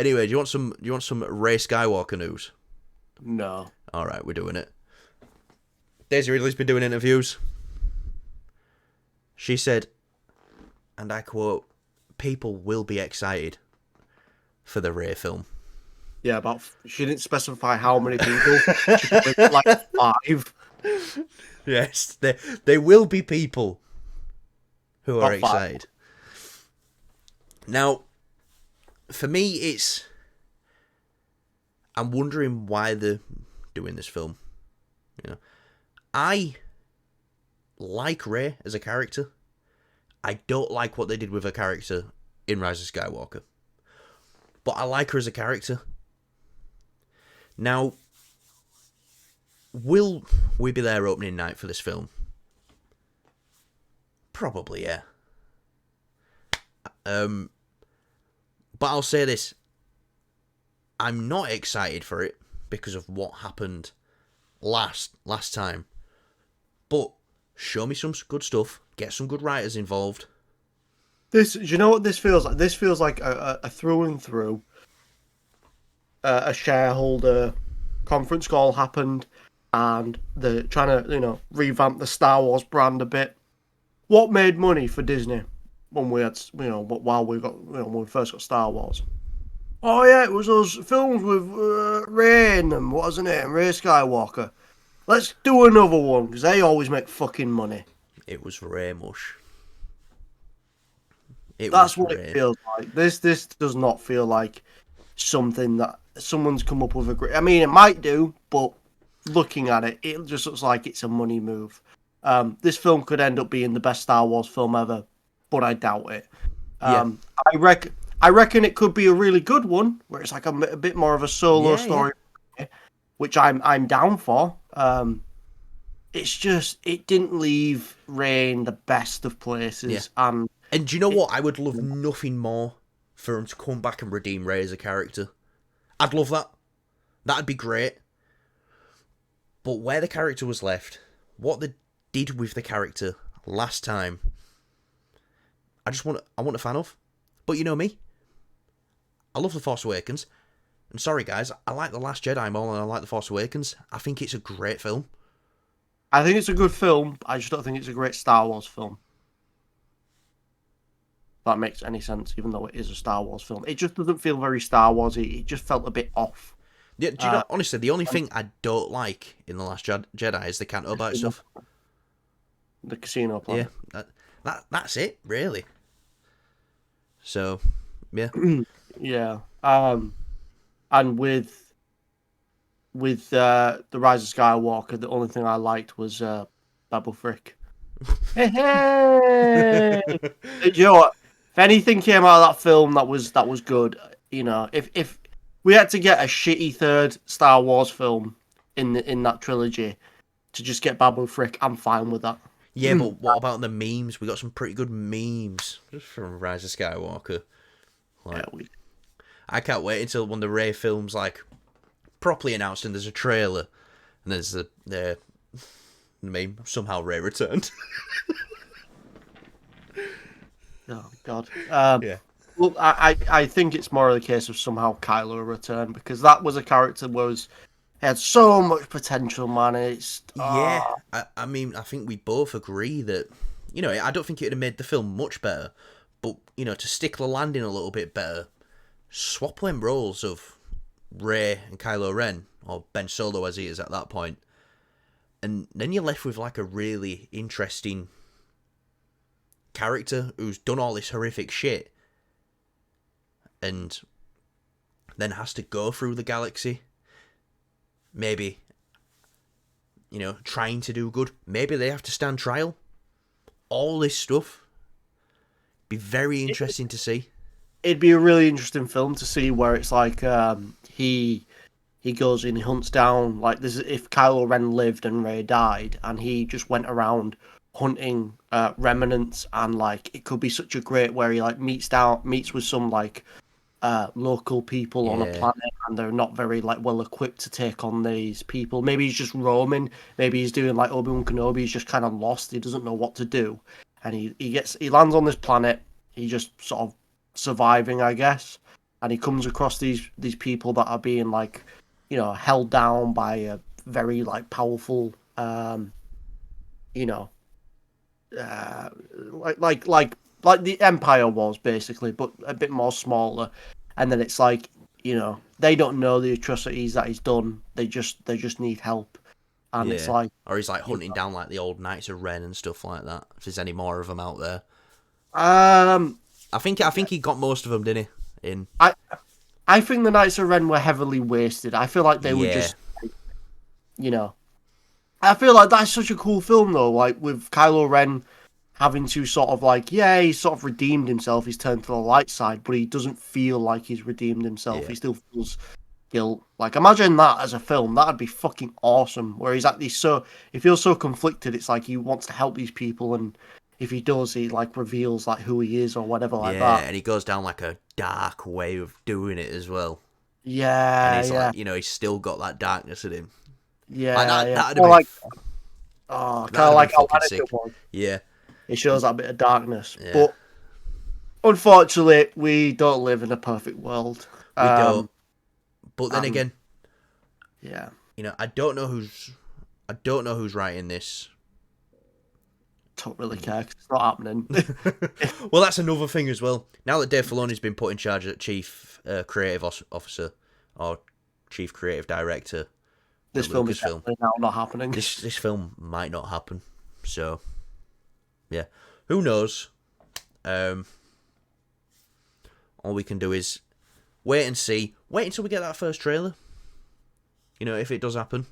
Anyway, do you want some? Do you want some Rey Skywalker news? No. All right, we're doing it. Daisy Ridley's been doing interviews. She said, and I quote, "People will be excited for the Rey film." Yeah, she didn't specify how many people. She put like 5. Yes, there will be people who are Not 5. excited. Now, for me, I'm wondering why they're doing this film. You know, I like Rey as a character. I don't like what they did with her character in Rise of Skywalker, but I like her as a character. Now, will we be there opening night for this film? Probably, yeah. But I'll say this. I'm not excited for it because of what happened last time. But show me some good stuff. Get some good writers involved. Do you know what this feels like? This feels like a through and through a shareholder conference call happened, and they're trying to revamp the Star Wars brand a bit. What made money for Disney when we had while we got when we first got Star Wars? Oh yeah, it was those films with Rey in them, wasn't it? And Rey Skywalker. Let's do another one because they always make fucking money. It was Rey mush. That's what it feels like. This does not feel like something that someone's come up with a great. I mean, it might do, but looking at it, it just looks like it's a money move. This film could end up being the best Star Wars film ever, but I doubt it. Yeah. I reckon it could be a really good one where it's like a bit more of a solo story, which I'm down for. It's just it didn't leave Rey in the best of places, and do you know what? I would love nothing more for him to come back and redeem Rey as a character. I'd love that. That'd be great. But where the character was left, what they did with the character last time, I want a fan of. But you know me. I love The Force Awakens. And sorry guys, I like The Last Jedi more than I like The Force Awakens. I think it's a great film. I think it's a good film. I just don't think it's a great Star Wars film. If that makes any sense, even though it is a Star Wars film. It just doesn't feel very Star Warsy. It just felt a bit off. Yeah, do you know, honestly, the only thing I don't like in The Last Jedi is the Canto Bight stuff. The casino plan. Yeah, that's it, really. So, yeah. Yeah. And with the Rise of Skywalker, the only thing I liked was Babu Frick. Hey! You know what? If anything came out of that film that was good, if we had to get a shitty third Star Wars film in that trilogy to just get Babu Frick, I'm fine with that. Yeah, but what about the memes? We got some pretty good memes just from Rise of Skywalker. Like, I can't wait until when the Rey film's like properly announced and there's a trailer and there's the meme somehow Rey returned. Oh God. Yeah. Well, I think it's more of the case of somehow Kylo returned because that was a character had so much potential, man. Yeah. I mean, I think we both agree that I don't think it would have made the film much better, but to stick the landing a little bit better, swap them roles of Rey and Kylo Ren, or Ben Solo as he is at that point, and then you're left with like a really interesting character who's done all this horrific shit and then has to go through the galaxy, maybe trying to do good, maybe they have to stand trial, all this stuff. Be very interesting to see. It'd be a really interesting film to see where it's like he goes and he hunts down like this. If Kylo Ren lived and Rey died, and he just went around hunting remnants, and like it could be such a great where he like meets with some like local people on a planet, and they're not very like well equipped to take on these people. Maybe he's just roaming. Maybe he's doing like Obi-Wan Kenobi. He's just kind of lost. He doesn't know what to do, and he lands on this planet. He just sort of surviving, I guess. and he comes across these people that are being like, held down by a very like powerful, you know, uh, like the Empire was basically, but a bit more smaller. And then it's like, they don't know the atrocities that he's done. They just need help, and it's Yeah. like, Or he's like you hunting down like the old Knights of Ren and stuff like that. If there's any more of them out there, um, I think he got most of them, didn't he? In I I think the Knights of Ren were heavily wasted. I feel like they were yeah, just, you know, I feel like that's such a cool film though. Like with Kylo Ren having to sort of like, yeah, he's sort of redeemed himself. He's turned to the light side, but he doesn't feel like he's redeemed himself. yeah, He still feels guilt. Like imagine that as a film. That'd be fucking awesome. Where he's actually he feels so conflicted. It's like he wants to help these people, and if he does, he like reveals like who he is or whatever like yeah. that. And he goes down like a dark way of doing it as well. And Yeah, he's yeah, like, he's still got that darkness in him. Like yeah, that, yeah. that'd have Or been, like, that'd kind of have been like how fucking Anakin sick. was. Yeah, It shows that bit of darkness, yeah. but unfortunately, we don't live in a perfect world. We don't. But then And again, yeah, I don't know who's writing this. don't really care 'cause it's not happening. Well, that's another thing as well. Now that Dave Filoni's been put in charge as chief creative officer or chief creative director at This film is Lucasfilm, definitely now not happening. this film might not happen. So, yeah, who knows? All we can do is wait and see. Wait until we get that first trailer. If it does happen.